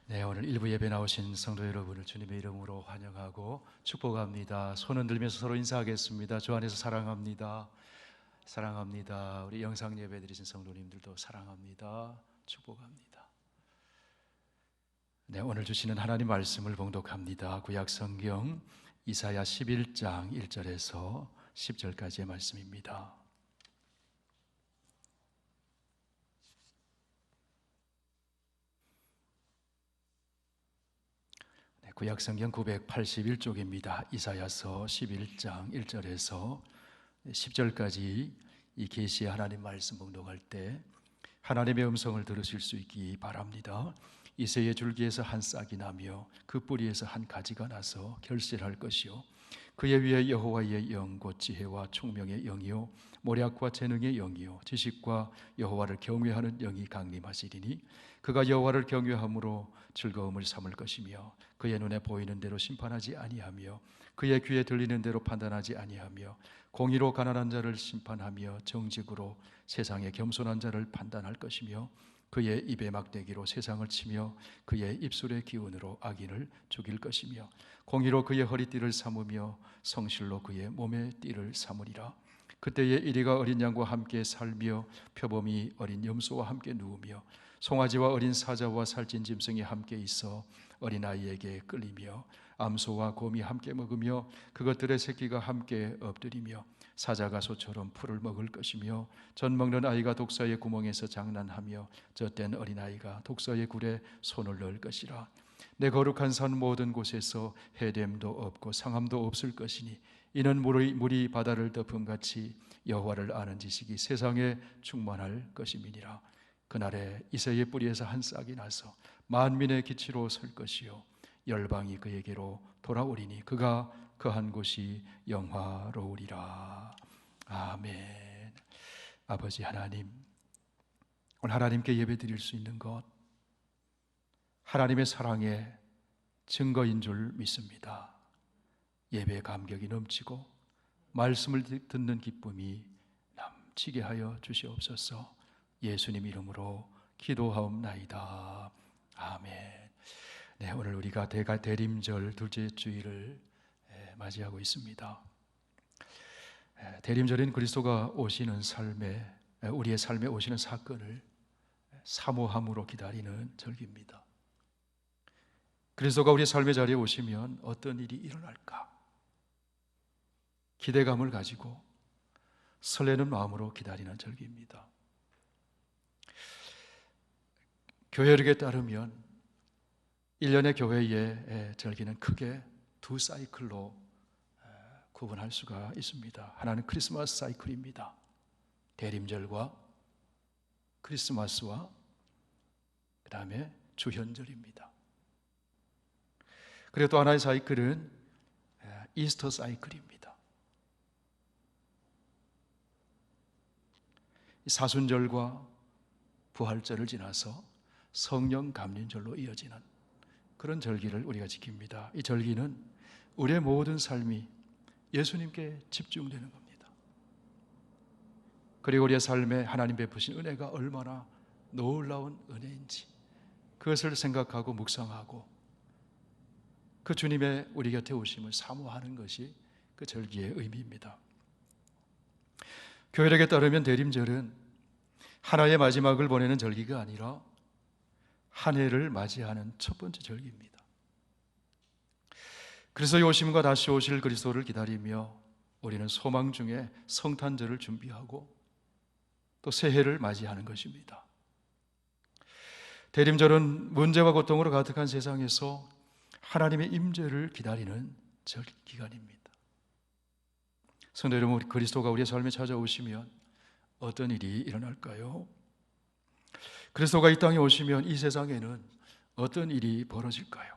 네, 오늘 일부 예배 나오신 성도 여러분을 주님의 이름으로 환영하고 축복합니다. 손을 들면서 서로 인사하겠습니다. 주 안에서 사랑합니다. 사랑합니다. 우리 영상 예배 드리신 성도님들도 사랑합니다. 축복합니다. 네, 오늘 주시는 하나님 말씀을 봉독합니다. 구약 성경 이사야 11장 1절에서 10절까지의 말씀입니다. 구약성경 981쪽입니다. 이사야서 11장 1절에서 10절까지 이 계시의 하나님 말씀 봉독할 때 하나님의 음성을 들으실 수 있기 바랍니다. 이새의 줄기에서 한 싹이 나며 그 뿌리에서 한 가지가 나서 결실할 것이요 그의 위에 여호와의 영 곧 지혜와 총명의 영이요 모략과 재능의 영이요 지식과 여호와를 경외하는 영이 강림하시리니 그가 여호와를 경외함으로 즐거움을 삼을 것이며 그의 눈에 보이는 대로 심판하지 아니하며 그의 귀에 들리는 대로 판단하지 아니하며 공의로 가난한 자를 심판하며 정직으로 세상의 겸손한 자를 판단할 것이며 그의 입의 막대기로 세상을 치며 그의 입술의 기운으로 악인을 죽일 것이며 공의로 그의 허리띠를 삼으며 성실로 그의 몸의 띠를 삼으리라. 그때에 이리가 어린 양과 함께 살며 표범이 어린 염소와 함께 누우며 송아지와 어린 사자와 살찐 짐승이 함께 있어 어린아이에게 끌리며 암소와 곰이 함께 먹으며 그것들의 새끼가 함께 엎드리며 사자가 소처럼 풀을 먹을 것이며 젖 먹는 아이가 독사의 구멍에서 장난하며 젖된 어린아이가 독사의 굴에 손을 넣을 것이라. 내 거룩한 산 모든 곳에서 해됨도 없고 상함도 없을 것이니 이는 물이 바다를 덮음같이 여호와를 아는 지식이 세상에 충만할 것임이니라. 그날에 이새의 뿌리에서 한 싹이 나서 만민의 기치로 설 것이요 열방이 그에게로 돌아오리니 그가 거한 곳이 영화로우리라. 아멘. 아버지 하나님, 오늘 하나님께 예배드릴 수 있는 것 하나님의 사랑의 증거인 줄 믿습니다. 예배의 감격이 넘치고 말씀을 듣는 기쁨이 넘치게 하여 주시옵소서. 예수님 이름으로 기도하옵나이다. 아멘. 네, 오늘 우리가 대림절 둘째 주일을 맞이하고 있습니다. 대림절인 그리스도가 오시는 삶에 우리의 삶에 오시는 사건을 사모함으로 기다리는 절기입니다. 그리스도가 우리의 삶의 자리에 오시면 어떤 일이 일어날까? 기대감을 가지고 설레는 마음으로 기다리는 절기입니다. 교회력에 따르면 1년의 교회의 절기는 크게 두 사이클로 구분할 수가 있습니다. 하나는 크리스마스 사이클입니다. 대림절과 크리스마스와 그 다음에 주현절입니다. 그리고 또 하나의 사이클은 이스터 사이클입니다. 사순절과 부활절을 지나서 성령 감림절로 이어지는 그런 절기를 우리가 지킵니다. 이 절기는 우리의 모든 삶이 예수님께 집중되는 겁니다. 그리고 우리의 삶에 하나님 베푸신 은혜가 얼마나 놀라운 은혜인지 그것을 생각하고 묵상하고 그 주님의 우리 곁에 오심을 사모하는 것이 그 절기의 의미입니다. 교회력에 따르면 대림절은 하나의 마지막을 보내는 절기가 아니라 한 해를 맞이하는 첫 번째 절기입니다. 그리스도의 오심과 다시 오실 그리스도를 기다리며 우리는 소망 중에 성탄절을 준비하고 또 새해를 맞이하는 것입니다. 대림절은 문제와 고통으로 가득한 세상에서 하나님의 임재를 기다리는 절기간입니다. 성도 여러분, 그리스도가 우리의 삶에 찾아오시면 어떤 일이 일어날까요? 그리스도가 이 땅에 오시면 이 세상에는 어떤 일이 벌어질까요?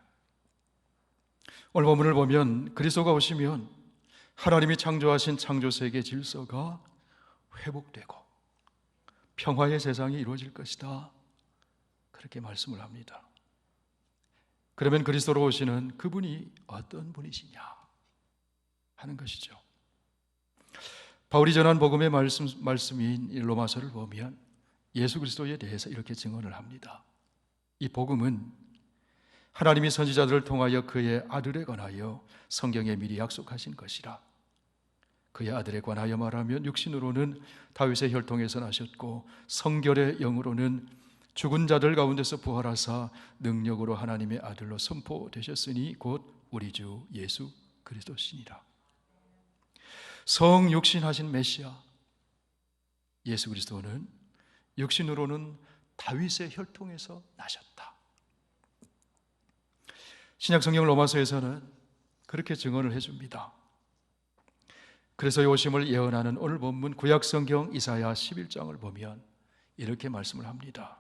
오늘 본문을 보면 그리스도가 오시면 하나님이 창조하신 창조세계 질서가 회복되고 평화의 세상이 이루어질 것이다. 그렇게 말씀을 합니다. 그러면 그리스도로 오시는 그분이 어떤 분이시냐 하는 것이죠. 바울이 전한 복음의 말씀인 로마서를 보면 예수 그리스도에 대해서 이렇게 증언을 합니다. 이 복음은 하나님이 선지자들을 통하여 그의 아들에 관하여 성경에 미리 약속하신 것이라. 그의 아들에 관하여 말하면 육신으로는 다윗의 혈통에서 나셨고 성결의 영으로는 죽은 자들 가운데서 부활하사 능력으로 하나님의 아들로 선포되셨으니 곧 우리 주 예수 그리스도시니라. 성육신하신 메시아 예수 그리스도는 육신으로는 다윗의 혈통에서 나셨다. 신약 성경 로마서에서는 그렇게 증언을 해줍니다. 그래서 오심을 예언하는 오늘 본문 구약 성경 이사야 11장을 보면 이렇게 말씀을 합니다.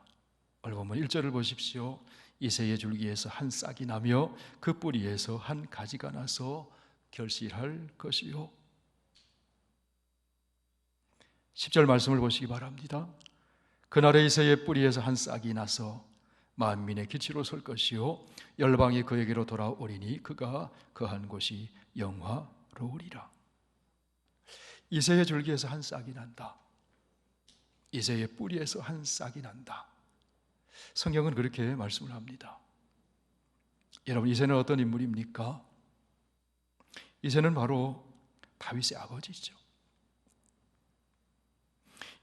오늘 본문 1절을 보십시오. 이새의 줄기에서 한 싹이 나며 그 뿌리에서 한 가지가 나서 결실할 것이요. 10절 말씀을 보시기 바랍니다. 그날에 이새의 뿌리에서 한 싹이 나서 만민의 기치로 설 것이요 열방이 그에게로 돌아오리니 그가 거한 곳이 영화로우리라. 이새의 줄기에서 한 싹이 난다. 이새의 뿌리에서 한 싹이 난다. 성경은 그렇게 말씀을 합니다. 여러분, 이새는 어떤 인물입니까? 이새는 바로 다윗의 아버지죠.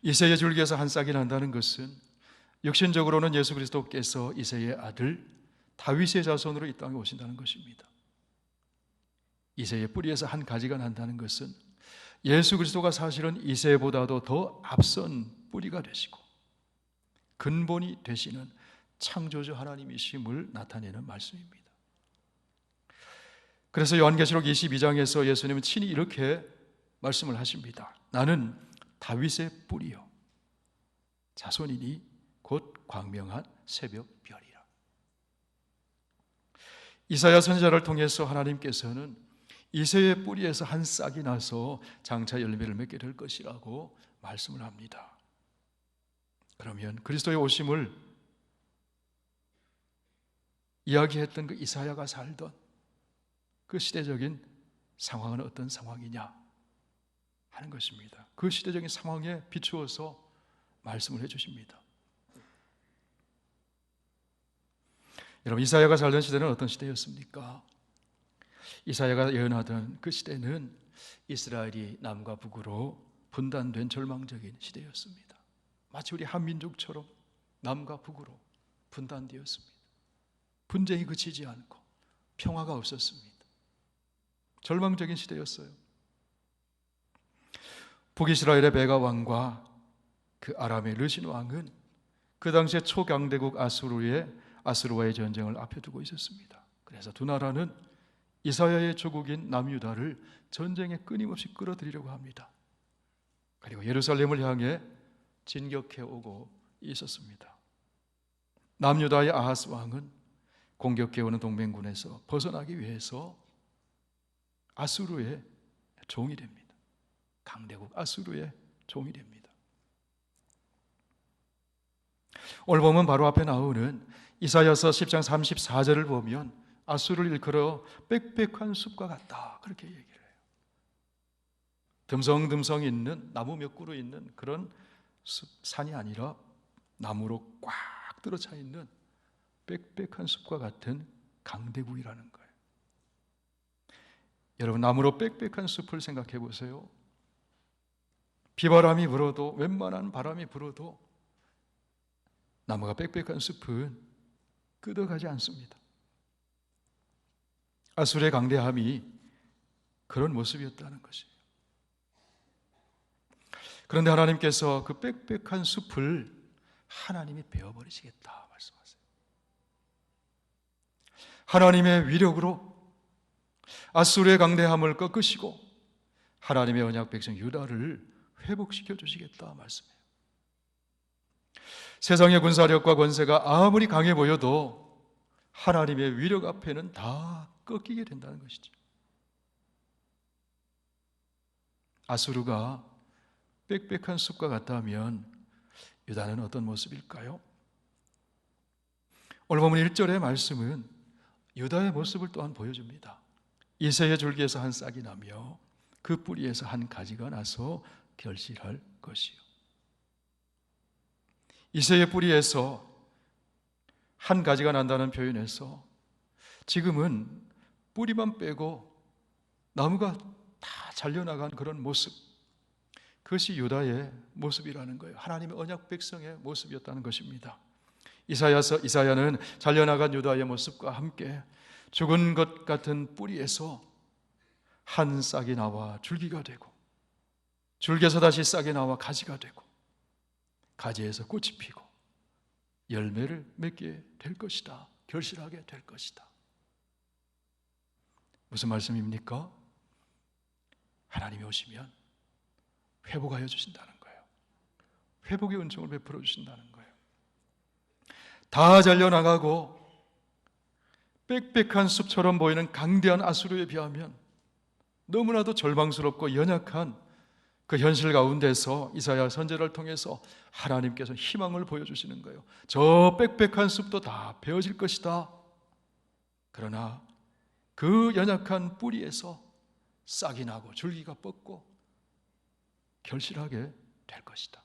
이새의 줄기에서 한 싹이 난다는 것은 육신적으로는 예수 그리스도께서 이새의 아들 다윗의 자손으로 이 땅에 오신다는 것입니다. 이새의 뿌리에서 한 가지가 난다는 것은 예수 그리스도가 사실은 이새보다도 더 앞선 뿌리가 되시고 근본이 되시는 창조주 하나님이심을 나타내는 말씀입니다. 그래서 요한계시록 22장에서 예수님은 친히 이렇게 말씀을 하십니다. 나는 다윗의 뿌리요 자손이니 곧 광명한 새벽 별이라. 이사야 선지자를 통해서 하나님께서는 이새의 뿌리에서 한 싹이 나서 장차 열매를 맺게 될 것이라고 말씀을 합니다. 그러면 그리스도의 오심을 이야기했던 그 이사야가 살던 그 시대적인 상황은 어떤 상황이냐 하는 것입니다. 그 시대적인 상황에 비추어서 말씀을 해주십니다. 여러분, 이사야가 살던 시대는 어떤 시대였습니까? 이사야가 예언하던 그 시대는 이스라엘이 남과 북으로 분단된 절망적인 시대였습니다. 마치 우리 한민족처럼 남과 북으로 분단되었습니다. 분쟁이 그치지 않고 평화가 없었습니다. 절망적인 시대였어요. 북이스라엘의 베가 왕과 그 아람의 르신 왕은 그 당시에 초강대국 아수르와의 전쟁을 앞에 두고 있었습니다. 그래서 두 나라는 이사야의 조국인 남유다를 전쟁에 끊임없이 끌어들이려고 합니다. 그리고 예루살렘을 향해 진격해 오고 있었습니다. 남유다의 아하스 왕은 공격해 오는 동맹군에서 벗어나기 위해서 아수르의 종이 됩니다. 강대국 아수르의 종이 됩니다. 오늘 보면 바로 앞에 나오는 이사야서 10장 34절을 보면 아수르를 일컬어 빽빽한 숲과 같다 그렇게 얘기를 해요. 듬성듬성 있는 나무 몇 그루 있는 그런 산이 아니라 나무로 꽉 들어차 있는 빽빽한 숲과 같은 강대국이라는 거예요. 여러분, 나무로 빽빽한 숲을 생각해 보세요. 비바람이 불어도, 웬만한 바람이 불어도 나무가 빽빽한 숲은 끄덕하지 않습니다. 아수르의 강대함이 그런 모습이었다는 것이에요. 그런데 하나님께서 그 빽빽한 숲을 하나님이 베어버리시겠다 말씀하세요. 하나님의 위력으로 아수르의 강대함을 꺾으시고 하나님의 언약 백성 유다를 회복시켜 주시겠다 말씀해요. 세상의 군사력과 권세가 아무리 강해 보여도 하나님의 위력 앞에는 다 꺾이게 된다는 것이죠. 아수르가 빽빽한 숲과 같다면 유다는 어떤 모습일까요? 오늘 보면 1절의 말씀은 유다의 모습을 또한 보여줍니다. 이새의 줄기에서 한 싹이 나며 그 뿌리에서 한 가지가 나서 결실할 것이요. 이새의 뿌리에서 한 가지가 난다는 표현에서 지금은 뿌리만 빼고 나무가 다 잘려나간 그런 모습, 그것이 유다의 모습이라는 거예요. 하나님의 언약 백성의 모습이었다는 것입니다. 이사야는 잘려나간 유다의 모습과 함께 죽은 것 같은 뿌리에서 한 싹이 나와 줄기가 되고, 줄기에서 다시 싹이 나와 가지가 되고, 가지에서 꽃이 피고 열매를 맺게 될 것이다, 결실하게 될 것이다. 무슨 말씀입니까? 하나님이 오시면 회복하여 주신다는 거예요. 회복의 은총을 베풀어 주신다는 거예요. 다 잘려나가고 빽빽한 숲처럼 보이는 강대한 아수르에 비하면 너무나도 절망스럽고 연약한 그 현실 가운데서 이사야 선지자를 통해서 하나님께서 희망을 보여주시는 거예요. 저 빽빽한 숲도 다 베어질 것이다. 그러나 그 연약한 뿌리에서 싹이 나고 줄기가 뻗고 결실하게 될 것이다.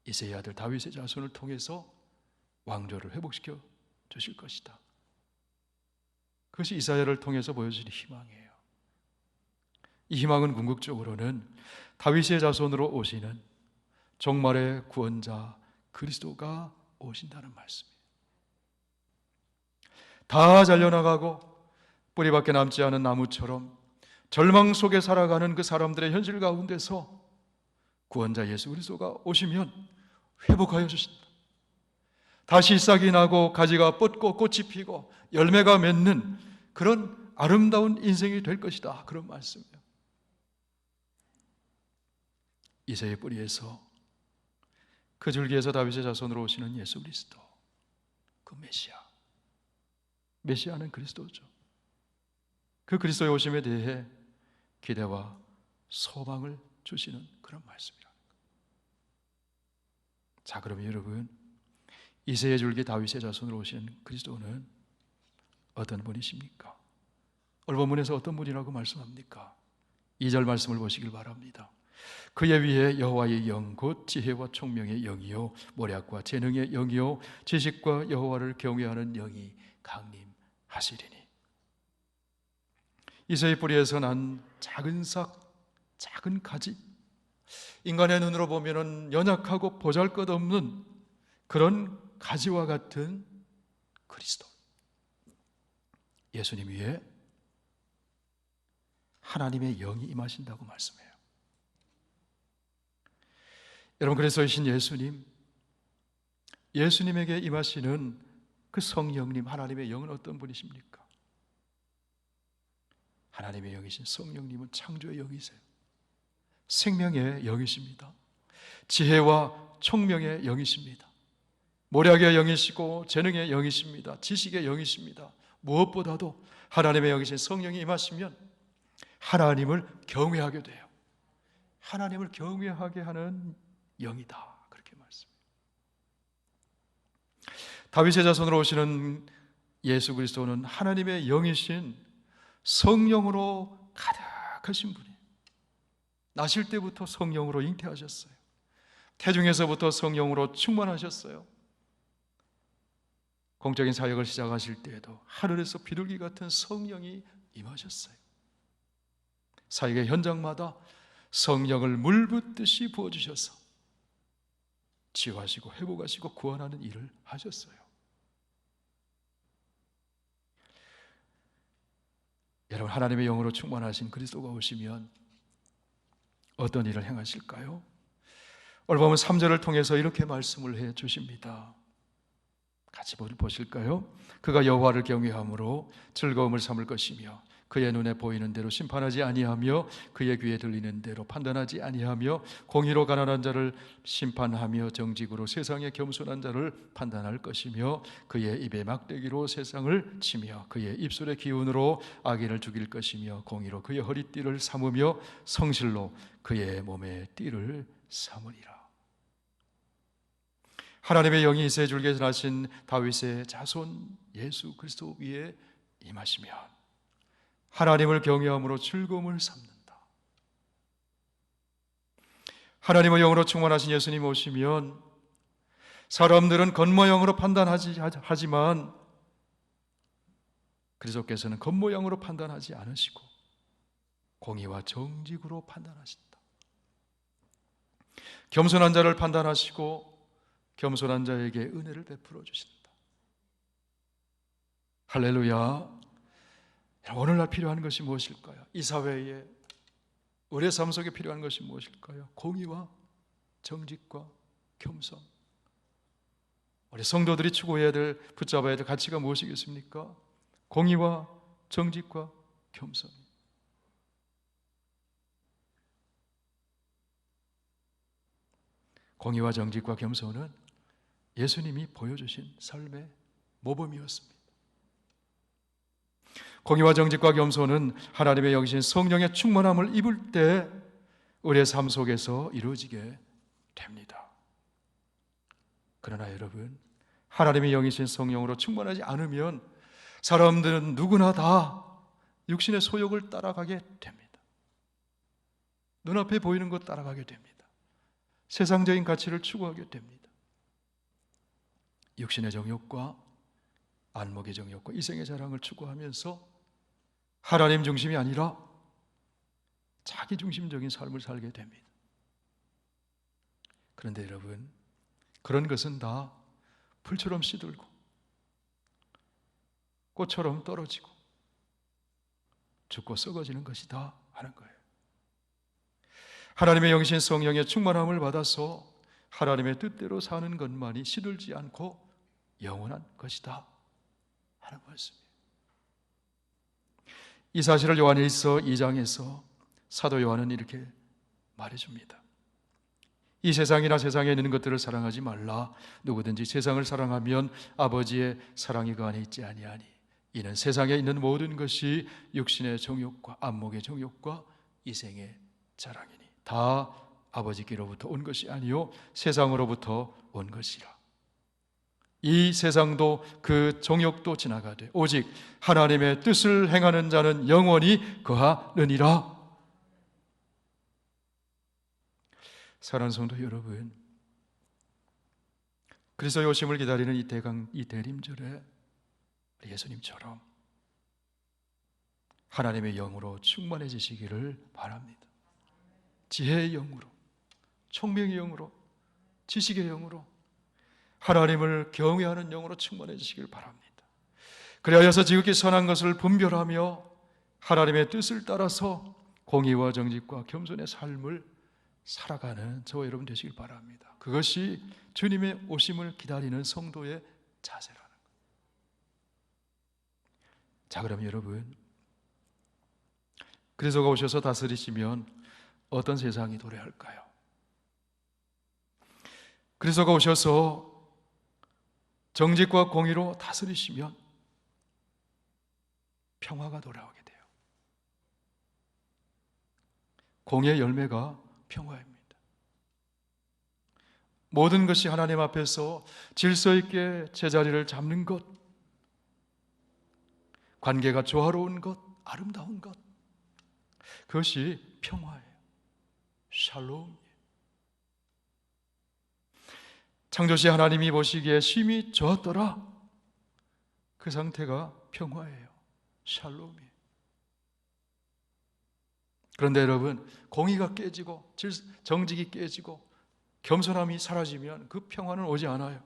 이새의 아들 다윗의 자손을 통해서 왕조를 회복시켜 주실 것이다. 그것이 이사야를 통해서 보여주는 희망이에요. 이 희망은 궁극적으로는 다윗의 자손으로 오시는 종말의 구원자 그리스도가 오신다는 말씀이에요. 다 잘려나가고 뿌리밖에 남지 않은 나무처럼 절망 속에 살아가는 그 사람들의 현실 가운데서 구원자 예수 그리스도가 오시면 회복하여 주신다. 다시 싹이 나고 가지가 뻗고 꽃이 피고 열매가 맺는 그런 아름다운 인생이 될 것이다. 그런 말씀이에요. 이새의 뿌리에서 그 줄기에서 다윗의 자손으로 오시는 예수 그리스도, 그 메시아는 그리스도죠. 그 그리스도의 오심에 대해 기대와 소망을 주시는 그런 말씀이라는 거예요. 자, 그러면 여러분, 이새의 줄기 다윗의 자손으로 오시는 그리스도는 어떤 분이십니까? 오늘 본문에서 어떤 분이라고 말씀합니까? 2절 말씀을 보시길 바랍니다. 그의 위에 여호와의 영 곧 지혜와 총명의 영이요 모략과 재능의 영이요 지식과 여호와를 경외하는 영이 강림하시리니. 이새의 뿌리에서 난 작은 싹, 작은 가지, 인간의 눈으로 보면 연약하고 보잘것없는 그런 가지와 같은 그리스도, 예수님 위에 하나님의 영이 임하신다고 말씀해요. 여러분, 그리스도이신 예수님에게 임하시는 그 성령님, 하나님의 영은 어떤 분이십니까? 하나님의 영이신 성령님은 창조의 영이세요. 생명의 영이십니다. 지혜와 총명의 영이십니다. 모략의 영이시고 재능의 영이십니다. 지식의 영이십니다. 무엇보다도 하나님의 영이신 성령이 임하시면 하나님을 경외하게 돼요. 하나님을 경외하게 하는 영이다, 그렇게 말씀해요. 다윗의 자손으로 오시는 예수 그리스도는 하나님의 영이신 성령으로 가득하신 분이에요. 나실 때부터 성령으로 잉태하셨어요. 태중에서부터 성령으로 충만하셨어요. 공적인 사역을 시작하실 때에도 하늘에서 비둘기 같은 성령이 임하셨어요. 사역의 현장마다 성령을 물붓듯이 부어주셔서 치유하시고 회복하시고 구원하는 일을 하셨어요. 여러분, 하나님의 영으로 충만하신 그리스도가 오시면 어떤 일을 행하실까요? 오늘 보면 3절을 통해서 이렇게 말씀을 해 주십니다. 같이 보실까요? 그가 여호와를 경외함으로 즐거움을 삼을 것이며 그의 눈에 보이는 대로 심판하지 아니하며 그의 귀에 들리는 대로 판단하지 아니하며 공의로 가난한 자를 심판하며 정직으로 세상에 겸손한 자를 판단할 것이며 그의 입에 막대기로 세상을 치며 그의 입술의 기운으로 악인을 죽일 것이며 공의로 그의 허리띠를 삼으며 성실로 그의 몸에 띠를 삼으리라. 하나님의 영이 이새 줄기에 나신 다윗의 자손 예수 그리스도 위에 임하시면 하나님을 경외함으로 즐거움을 삼는다. 하나님의 영으로 충만하신 예수님 오시면 사람들은 겉모형으로 판단하지만 그리스도께서는 겉모양으로 판단하지 않으시고 공의와 정직으로 판단하신다. 겸손한 자를 판단하시고 겸손한 자에게 은혜를 베풀어 주신다. 할렐루야. 오늘날 필요한 것이 무엇일까요? 이 사회에 우리의 삶 속에 필요한 것이 무엇일까요? 공의와 정직과 겸손. 우리 성도들이 추구해야 될, 붙잡아야 될 가치가 무엇이겠습니까? 공의와 정직과 겸손. 공의와 정직과 겸손은 예수님이 보여주신 삶의 모범이었습니다. 공의와 정직과 겸손은 하나님의 영이신 성령의 충만함을 입을 때 우리의 삶 속에서 이루어지게 됩니다. 그러나 여러분, 하나님의 영이신 성령으로 충만하지 않으면 사람들은 누구나 다 육신의 소욕을 따라가게 됩니다. 눈앞에 보이는 것 따라가게 됩니다. 세상적인 가치를 추구하게 됩니다. 육신의 정욕과 안목의 정욕과 이생의 자랑을 추구하면서 하나님 중심이 아니라 자기 중심적인 삶을 살게 됩니다. 그런데 여러분, 그런 것은 다 풀처럼 시들고 꽃처럼 떨어지고 죽고 썩어지는 것이다 하는 거예요. 하나님의 영이신 성령의 충만함을 받아서 하나님의 뜻대로 사는 것만이 시들지 않고 영원한 것이다 하는 말씀이에요. 이 사실을 요한일서 2장에서 사도 요한은 이렇게 말해줍니다. 이 세상이나 세상에 있는 것들을 사랑하지 말라. 누구든지 세상을 사랑하면 아버지의 사랑이 그 안에 있지 아니하니 이는 세상에 있는 모든 것이 육신의 정욕과 안목의 정욕과 이생의 자랑이니 다 아버지께로부터 온 것이 아니요 세상으로부터 온 것이라. 이 세상도 그 정욕도 지나가되 오직 하나님의 뜻을 행하는 자는 영원히 거하느니라. 사랑하는 성도 여러분, 그리스도의 오심을 기다리는 이 대림절에 예수님처럼 하나님의 영으로 충만해지시기를 바랍니다. 지혜의 영으로, 총명의 영으로, 지식의 영으로, 하나님을 경외하는 영으로 충만해지시길 바랍니다. 그리하여서 지극히 선한 것을 분별하며 하나님의 뜻을 따라서 공의와 정직과 겸손의 삶을 살아가는 저와 여러분 되시길 바랍니다. 그것이 주님의 오심을 기다리는 성도의 자세라는 거예요. 자, 그럼 여러분, 그리스도가 오셔서 다스리시면 어떤 세상이 도래할까요? 그리스도가 오셔서 정직과 공의로 다스리시면 평화가 돌아오게 돼요. 공의의 열매가 평화입니다. 모든 것이 하나님 앞에서 질서 있게 제자리를 잡는 것, 관계가 조화로운 것, 아름다운 것, 그것이 평화예요. 샬롬. 창조시 하나님이 보시기에 심히 좋았더라. 그 상태가 평화예요. 샬롬이에요. 그런데 여러분, 공의가 깨지고 정직이 깨지고 겸손함이 사라지면 그 평화는 오지 않아요.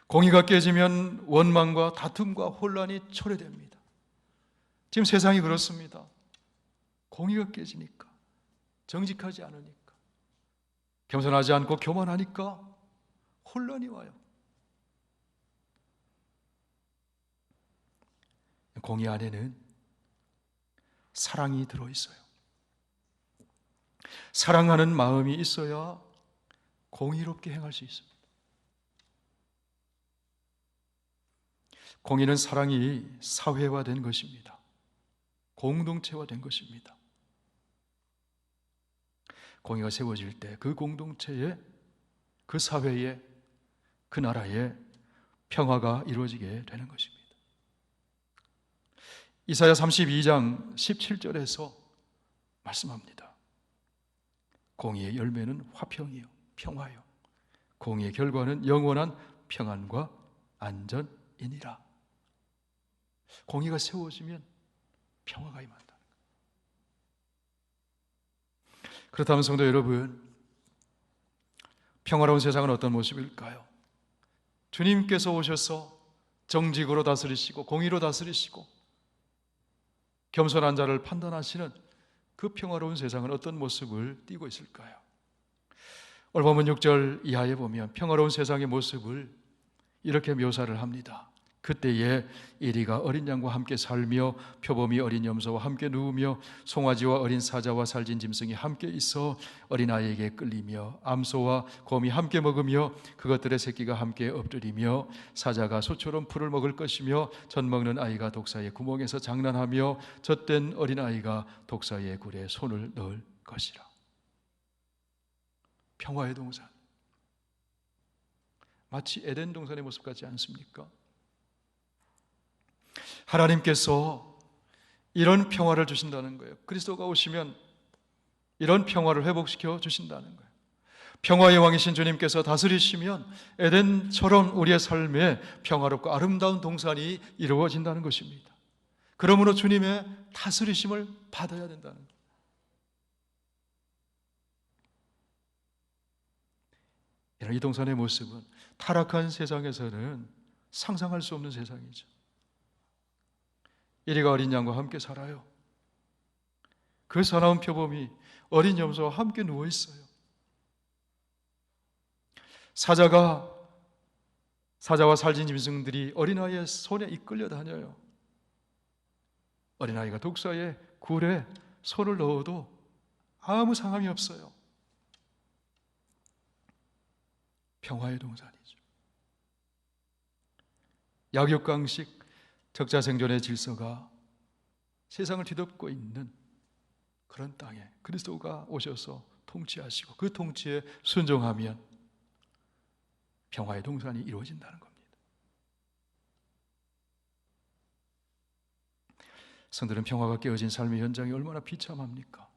공의가 깨지면 원망과 다툼과 혼란이 초래됩니다. 지금 세상이 그렇습니다. 공의가 깨지니까, 정직하지 않으니까, 겸손하지 않고 교만하니까 혼란이 와요. 공의 안에는 사랑이 들어있어요. 사랑하는 마음이 있어야 공의롭게 행할 수 있습니다. 공의는 사랑이 사회화된 것입니다. 공동체화된 것입니다. 공의가 세워질 때 그 공동체에, 그 사회에, 그 나라에 평화가 이루어지게 되는 것입니다. 이사야 32장 17절에서 말씀합니다. 공의의 열매는 화평이요 평화요 공의의 결과는 영원한 평안과 안전이니라. 공의가 세워지면 평화가 임한다. 그렇다면 성도 여러분, 평화로운 세상은 어떤 모습일까요? 주님께서 오셔서 정직으로 다스리시고 공의로 다스리시고 겸손한 자를 판단하시는 그 평화로운 세상은 어떤 모습을 띠고 있을까요? 오늘 본문 6절 이하에 보면 평화로운 세상의 모습을 이렇게 묘사를 합니다. 그때에 에리가 어린 양과 함께 살며 표범이 어린 염소와 함께 누우며 송아지와 어린 사자와 살진 짐승이 함께 있어 어린아이에게 끌리며 암소와 곰이 함께 먹으며 그것들의 새끼가 함께 엎드리며 사자가 소처럼 풀을 먹을 것이며 젖 먹는 아이가 독사의 구멍에서 장난하며 젖된 어린아이가 독사의 굴에 손을 넣을 것이라. 평화의 동산, 마치 에덴 동산의 모습 같지 않습니까? 하나님께서 이런 평화를 주신다는 거예요. 그리스도가 오시면 이런 평화를 회복시켜 주신다는 거예요. 평화의 왕이신 주님께서 다스리시면 에덴처럼 우리의 삶에 평화롭고 아름다운 동산이 이루어진다는 것입니다. 그러므로 주님의 다스리심을 받아야 된다는 거예요. 이 동산의 모습은 타락한 세상에서는 상상할 수 없는 세상이죠. 에리가 어린 양과 함께 살아요. 그 사나운 표범이 어린 염소와 함께 누워 있어요. 사자와 살진 짐승들이 어린아이의 손에 이끌려 다녀요. 어린아이가 독사의 굴에 손을 넣어도 아무 상함이 없어요. 평화의 동산이죠. 약육강식 적자생존의 질서가 세상을 뒤덮고 있는 그런 땅에 그리스도가 오셔서 통치하시고 그 통치에 순종하면 평화의 동산이 이루어진다는 겁니다. 성들은 평화가 깨어진 삶의 현장이 얼마나 비참합니까?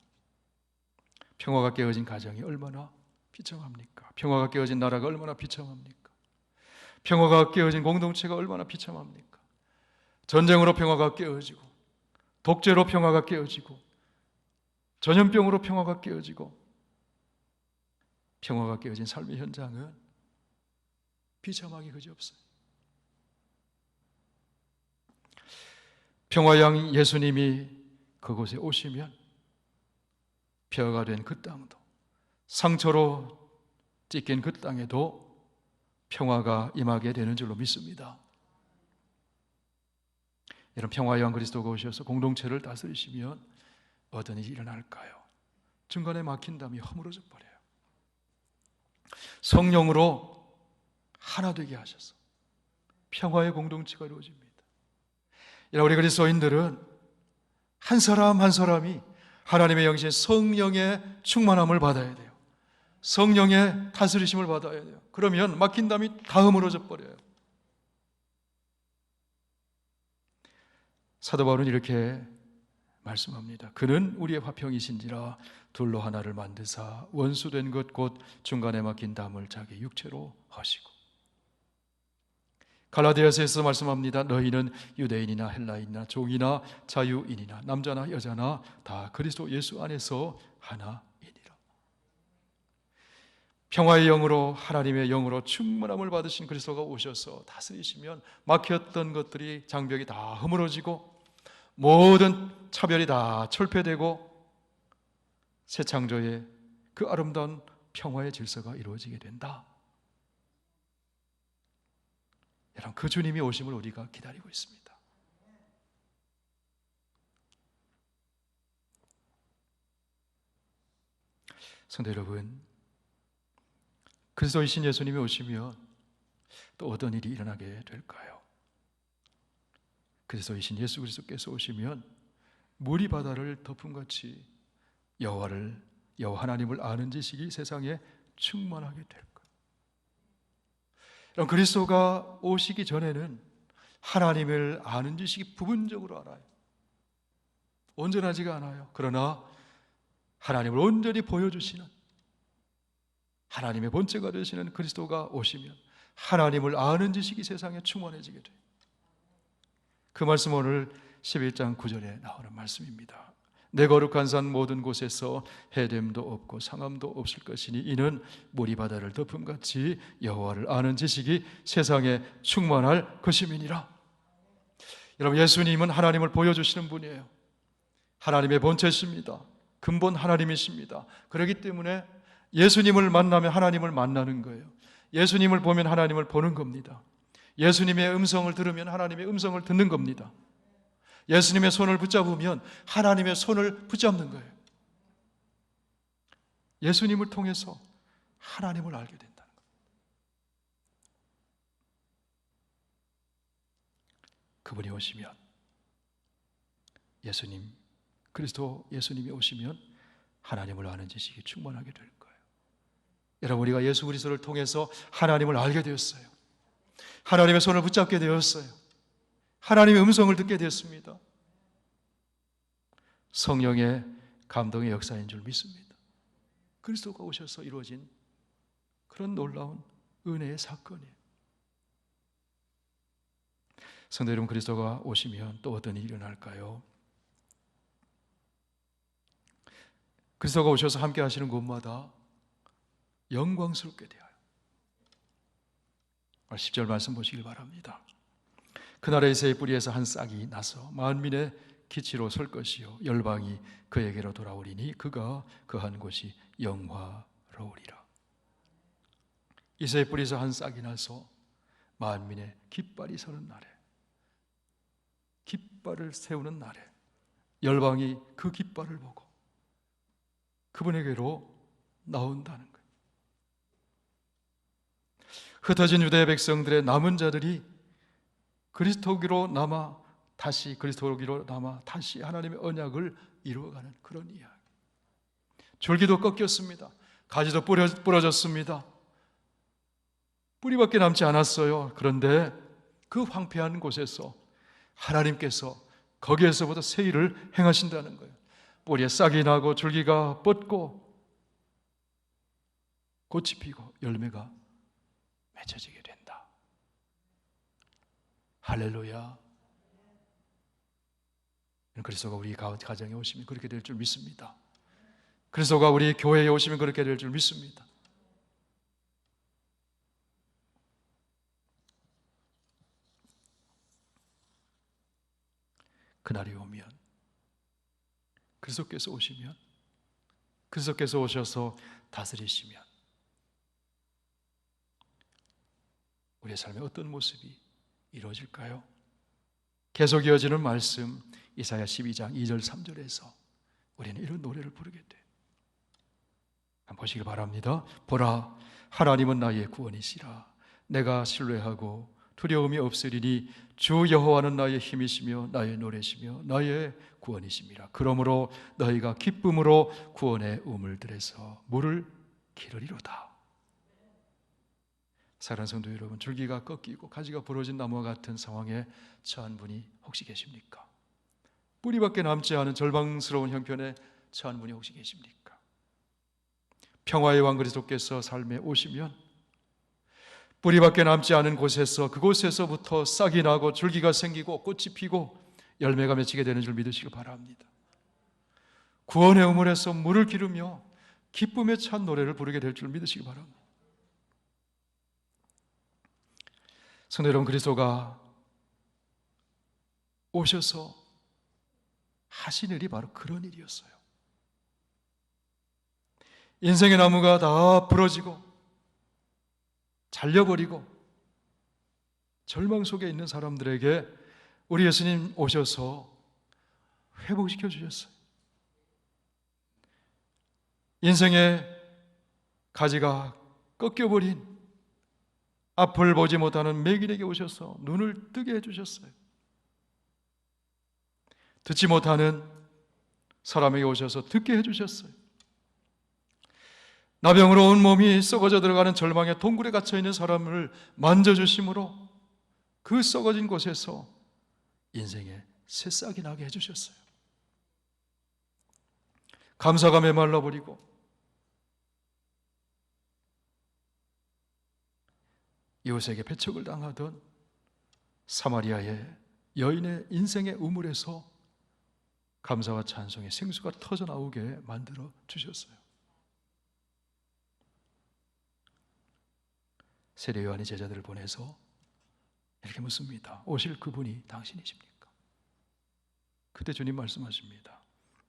평화가 깨어진 가정이 얼마나 비참합니까? 평화가 깨어진 나라가 얼마나 비참합니까? 평화가 깨어진 공동체가 얼마나 비참합니까? 전쟁으로 평화가 깨어지고 독재로 평화가 깨어지고 전염병으로 평화가 깨어지고 평화가 깨어진 삶의 현장은 비참하기 그지없어요. 평화의 양 예수님이 그곳에 오시면 폐허가 된 그 땅도 상처로 찢긴 그 땅에도 평화가 임하게 되는 줄로 믿습니다. 이런 평화의 왕 그리스도가 오셔서 공동체를 다스리시면 어떤 일이 일어날까요? 중간에 막힌 담이 허물어져 버려요. 성령으로 하나 되게 하셔서 평화의 공동체가 이루어집니다. 우리 그리스도인들은 한 사람 한 사람이 하나님의 영신 성령의 충만함을 받아야 돼요. 성령의 다스리심을 받아야 돼요. 그러면 막힌 담이 다 허물어져 버려요. 사도 바울은 이렇게 말씀합니다. 그는 우리의 화평이신지라 둘로 하나를 만드사 원수된 것 곧 중간에 막힌 담을 자기 육체로 하시고. 갈라디아서에서 말씀합니다. 너희는 유대인이나 헬라인이나 종이나 자유인이나 남자나 여자나 다 그리스도 예수 안에서 하나이니라. 평화의 영으로 하나님의 영으로 충만함을 받으신 그리스도가 오셔서 다스리시면 막혔던 것들이 장벽이 다 허물어지고 모든 차별이 다 철폐되고 새 창조의 그 아름다운 평화의 질서가 이루어지게 된다. 여러분, 그 주님이 오심을 우리가 기다리고 있습니다. 성도 여러분, 그리스도이신 예수님이 오시면 또 어떤 일이 일어나게 될까요? 그리스도이신 예수 그리스도께서 오시면 물이 바다를 덮음같이 여호와 하나님을 아는 지식이 세상에 충만하게 될 거예요. 그리스도가 오시기 전에는 하나님을 아는 지식이 부분적으로 알아요. 온전하지가 않아요. 그러나 하나님을 온전히 보여주시는 하나님의 본체가 되시는 그리스도가 오시면 하나님을 아는 지식이 세상에 충만해지게 돼요. 그 말씀 오늘 11장 9절에 나오는 말씀입니다. 내 거룩한 산 모든 곳에서 해됨도 없고 상함도 없을 것이니 이는 물이 바다를 덮음같이 여호와를 아는 지식이 세상에 충만할 것임이니라. 여러분, 예수님은 하나님을 보여주시는 분이에요. 하나님의 본체십니다. 근본 하나님이십니다. 그렇기 때문에 예수님을 만나면 하나님을 만나는 거예요. 예수님을 보면 하나님을 보는 겁니다. 예수님의 음성을 들으면 하나님의 음성을 듣는 겁니다. 예수님의 손을 붙잡으면 하나님의 손을 붙잡는 거예요. 예수님을 통해서 하나님을 알게 된다는 거예요. 그분이 오시면, 예수님, 그리스도 예수님이 오시면 하나님을 아는 지식이 충만하게 될 거예요. 여러분, 우리가 예수 그리스도를 통해서 하나님을 알게 되었어요. 하나님의 손을 붙잡게 되었어요. 하나님의 음성을 듣게 되었습니다. 성령의 감동의 역사인 줄 믿습니다. 그리스도가 오셔서 이루어진 그런 놀라운 은혜의 사건이에요. 성도 여러분, 그리스도가 오시면 또 어떤 일이 일어날까요? 그리스도가 오셔서 함께 하시는 곳마다 영광스럽게 되어요. 10절 말씀 보시길 바랍니다. 그날에 이새의 뿌리에서 한 싹이 나서 만민의 기치로 설 것이요 열방이 그에게로 돌아오리니 그가 거한 곳이 영화로우리라. 이새의 뿌리에서 한 싹이 나서 만민의 깃발이 서는 날에, 깃발을 세우는 날에 열방이 그 깃발을 보고 그분에게로 나온다는 거예요. 흩어진 유대 백성들의 남은 자들이 그리스도기로 남아 다시 하나님의 언약을 이루어가는 그런 이야기. 줄기도 꺾였습니다. 가지도 부러졌습니다. 뿌리밖에 남지 않았어요. 그런데 그 황폐한 곳에서 하나님께서 거기에서부터 새 일을 행하신다는 거예요. 뿌리에 싹이 나고 줄기가 뻗고 꽃이 피고 열매가 맺혀지게 된다. 할렐루야. 그리스도가 우리 가정에 오시면 그렇게 될 줄 믿습니다. 그리스도가 우리 교회에 오시면 그렇게 될 줄 믿습니다. 그날이 오면, 그리스도께서 오시면, 그리스도께서 오셔서 다스리시면 우리의 삶에 어떤 모습이 이루어질까요? 계속 이어지는 말씀 이사야 12장 2절 3절에서 우리는 이런 노래를 부르게 돼요. 한번 보시기 바랍니다. 보라, 하나님은 나의 구원이시라. 내가 신뢰하고 두려움이 없으리니 주 여호와는 나의 힘이시며 나의 노래시며 나의 구원이심이라. 그러므로 너희가 기쁨으로 구원의 우물들에서 물을 기르리로다. 사랑하는 성도 여러분, 줄기가 꺾이고 가지가 부러진 나무와 같은 상황에 처한 분이 혹시 계십니까? 뿌리밖에 남지 않은 절망스러운 형편에 처한 분이 혹시 계십니까? 평화의 왕 그리스도께서 삶에 오시면 뿌리밖에 남지 않은 곳에서, 그곳에서부터 싹이 나고 줄기가 생기고 꽃이 피고 열매가 맺히게 되는 줄 믿으시기 바랍니다. 구원의 우물에서 물을 기르며 기쁨에 찬 노래를 부르게 될 줄 믿으시기 바랍니다. 성도 여러분, 그리스도가 오셔서 하신 일이 바로 그런 일이었어요. 인생의 나무가 다 부러지고 잘려버리고 절망 속에 있는 사람들에게 우리 예수님 오셔서 회복시켜 주셨어요. 인생의 가지가 꺾여버린 앞을 보지 못하는 매길에게 오셔서 눈을 뜨게 해주셨어요. 듣지 못하는 사람에게 오셔서 듣게 해주셨어요. 나병으로 온 몸이 썩어져 들어가는 절망의 동굴에 갇혀있는 사람을 만져주심으로 그 썩어진 곳에서 인생의 새싹이 나게 해주셨어요. 감사가 메말라버리고 이웃에게 배척을 당하던 사마리아의 여인의 인생의 우물에서 감사와 찬송의 생수가 터져나오게 만들어 주셨어요. 세례 요한이 제자들을 보내서 이렇게 묻습니다. 오실 그분이 당신이십니까? 그때 주님 말씀하십니다.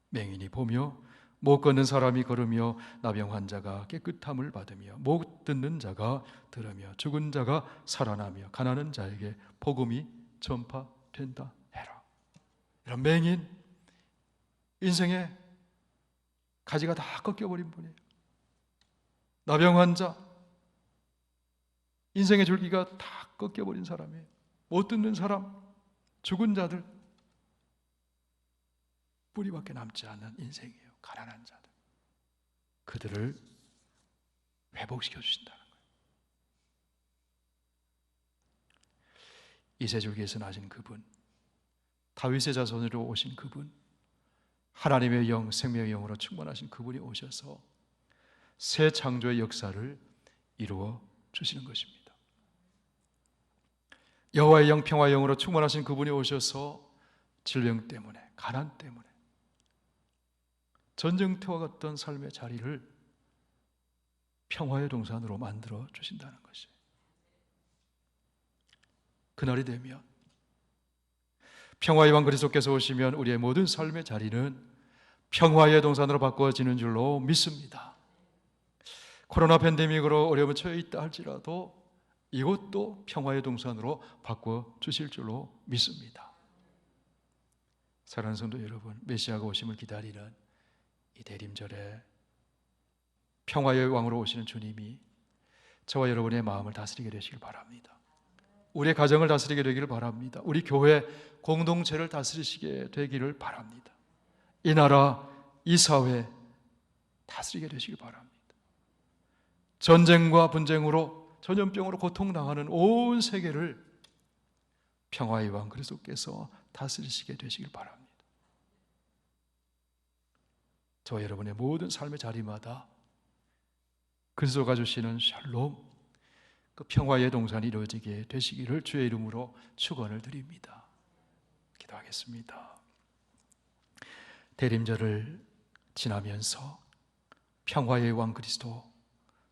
맹인이 보며 못 걷는 사람이 걸으며 나병 환자가 깨끗함을 받으며 못 듣는 자가 들으며 죽은 자가 살아나며 가난한 자에게 복음이 전파된다 해라. 이런 맹인, 인생의 가지가 다 꺾여버린 분이에요. 나병 환자, 인생의 줄기가 다 꺾여버린 사람이에요. 못 듣는 사람, 죽은 자들, 뿌리밖에 남지 않는 인생이에요. 가난한 자들, 그들을 회복시켜 주신다는 거예요. 이세줄기에서 나신 그분, 다윗의 자손으로 오신 그분, 하나님의 영, 생명의 영으로 충만하신 그분이 오셔서 새 창조의 역사를 이루어 주시는 것입니다. 여호와의 영, 평화의 영으로 충만하신 그분이 오셔서 질병 때문에, 가난 때문에, 전쟁터와 같던 삶의 자리를 평화의 동산으로 만들어 주신다는 것이에요. 그날이 되면, 평화의 왕 그리스도께서 오시면 우리의 모든 삶의 자리는 평화의 동산으로 바꿔지는 줄로 믿습니다. 코로나 팬데믹으로 어려움에 처해 있다 할지라도 이것도 평화의 동산으로 바꿔주실 줄로 믿습니다. 사랑하는 성도 여러분, 메시아가 오심을 기다리는 이 대림절에 평화의 왕으로 오시는 주님이 저와 여러분의 마음을 다스리게 되시길 바랍니다. 우리의 가정을 다스리게 되기를 바랍니다. 우리 교회 공동체를 다스리시게 되기를 바랍니다. 이 나라, 이 사회 다스리게 되시길 바랍니다. 전쟁과 분쟁으로, 전염병으로 고통당하는 온 세계를 평화의 왕 그리스도께서 다스리시게 되시길 바랍니다. 저와 여러분의 모든 삶의 자리마다 그리스도가 주시는 샬롬, 그 평화의 동산이 이루어지게 되시기를 주의 이름으로 축원을 드립니다. 기도하겠습니다. 대림절을 지나면서 평화의 왕 그리스도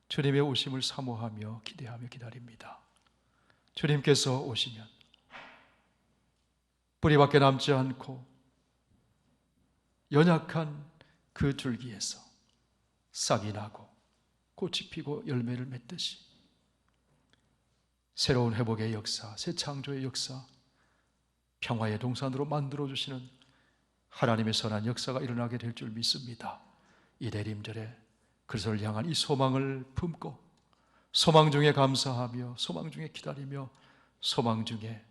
주님의 오심을 사모하며 기대하며 기다립니다. 주님께서 오시면 뿌리밖에 남지 않고 연약한 그 줄기에서 싹이 나고 꽃이 피고 열매를 맺듯이 새로운 회복의 역사, 새 창조의 역사, 평화의 동산으로 만들어주시는 하나님의 선한 역사가 일어나게 될 줄 믿습니다. 이 대림절에 그리스도를 향한 이 소망을 품고 소망 중에 감사하며 소망 중에 기다리며 소망 중에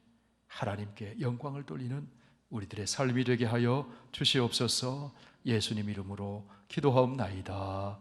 하나님께 영광을 돌리는 우리들의 삶이 되게 하여 주시옵소서. 예수님 이름으로 기도하옵나이다.